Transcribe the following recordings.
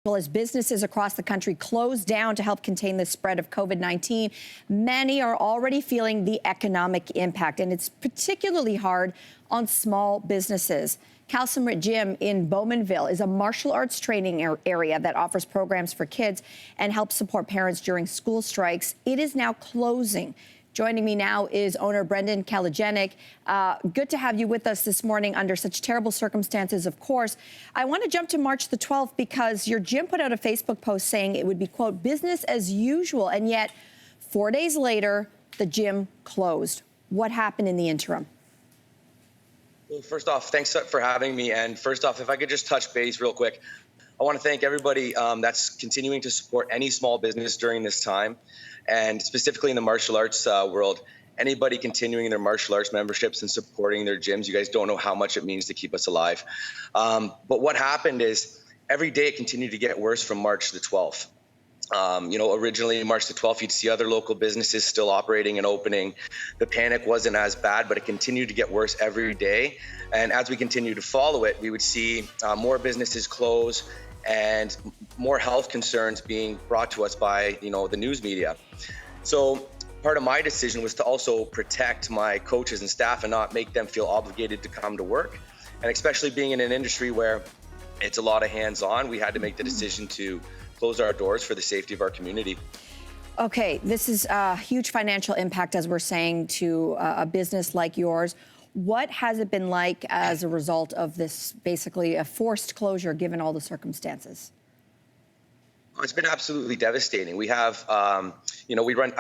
Well, as businesses across the country close down to help contain the spread of COVID-19, many are already feeling the economic impact, and it's particularly hard on small businesses. Kalsamrit Gym in Bownmanville is a martial arts training area that offers programs for kids and helps support parents during school strikes. It is now closing. Joining me now is owner Brendan Kalijundic. Good to have you with us this morning under such terrible circumstances, of course. I want to jump to March the 12th because your gym put out a Facebook post saying it would be, quote, business as usual, and yet 4 days later, the gym closed. What happened in the interim? Well, first off, thanks for having me. And first off, if I could just touch base real quick, I want to thank everybody that's continuing to support any small business during this time. And specifically in the martial arts world, anybody continuing their martial arts memberships and supporting their gyms, you guys don't know how much it means to keep us alive. But what happened is every day it continued to get worse from March the 12th. Originally March the 12th, you'd see other local businesses still operating and opening. The panic wasn't as bad, but it continued to get worse every day. And as we continue to follow it, we would see more businesses close and more health concerns being brought to us by, the news media. So part of my decision was to also protect my coaches and staff and not make them feel obligated to come to work. And especially being in an industry where it's a lot of hands-on, we had to make the decision to close our doors for the safety of our community. Okay, this is a huge financial impact, as we're saying, to a business like yours. What has it been like as a result of this, basically a forced closure, given all the circumstances? It's been absolutely devastating. We have, I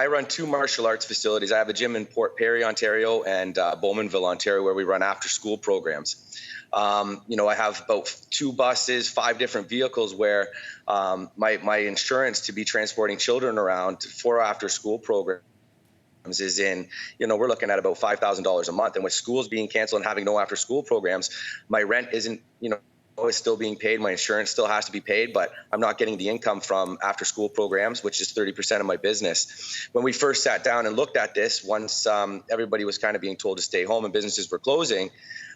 run two martial arts facilities. I have a gym in Port Perry, Ontario, and Bownmanville, Ontario, where we run after-school programs. I have about 2 buses, 5 different vehicles where my insurance to be transporting children around for after-school programs is in, we're looking at about $5,000 a month. And with schools being canceled and having no after school programs, my rent isn't, is still being paid. My insurance still has to be paid, but I'm not getting the income from after school programs, which is 30% of my business. When we first sat down and looked at this, once everybody was kind of being told to stay home and businesses were closing,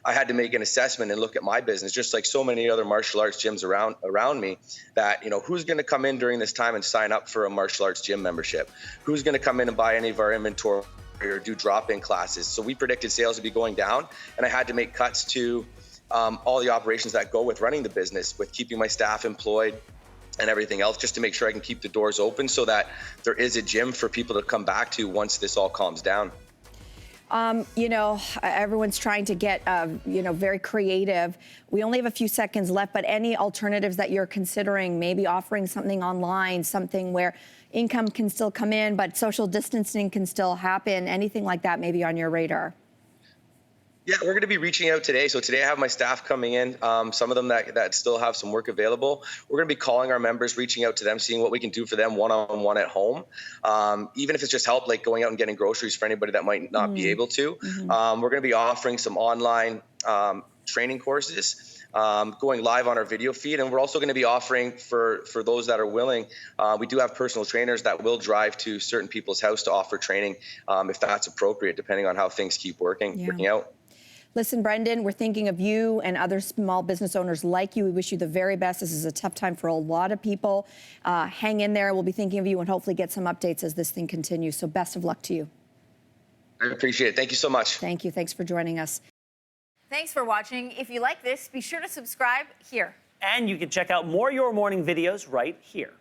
I had to make an assessment and look at my business, just like so many other martial arts gyms around me, that, who's going to come in during this time and sign up for a martial arts gym membership? Who's going to come in and buy any of our inventory or do drop-in classes? So we predicted sales would be going down, and I had to make cuts to all the operations that go with running the business, with keeping my staff employed and everything else, just to make sure I can keep the doors open so that there is a gym for people to come back to once this all calms down. Everyone's trying to get, very creative. We only have a few seconds left, but any alternatives that you're considering, maybe offering something online, something where income can still come in, but social distancing can still happen, anything like that maybe on your radar? Yeah, we're going to be reaching out today. So today I have my staff coming in, some of them that still have some work available. We're going to be calling our members, reaching out to them, seeing what we can do for them one-on-one at home. Even if it's just help, like going out and getting groceries for anybody that might not be able to. We're going to be offering some online training courses, going live on our video feed. And we're also going to be offering for those that are willing, we do have personal trainers that will drive to certain people's house to offer training if that's appropriate, depending on how things keep working out. Listen, Brendan, we're thinking of you and other small business owners like you. We wish you the very best. This is a tough time for a lot of people. Hang in there. We'll be thinking of you and hopefully get some updates as this thing continues. So best of luck to you. I appreciate it. Thank you so much. Thank you. Thanks for joining us. Thanks for watching. If you like this, be sure to subscribe here. And you can check out more Your Morning videos right here.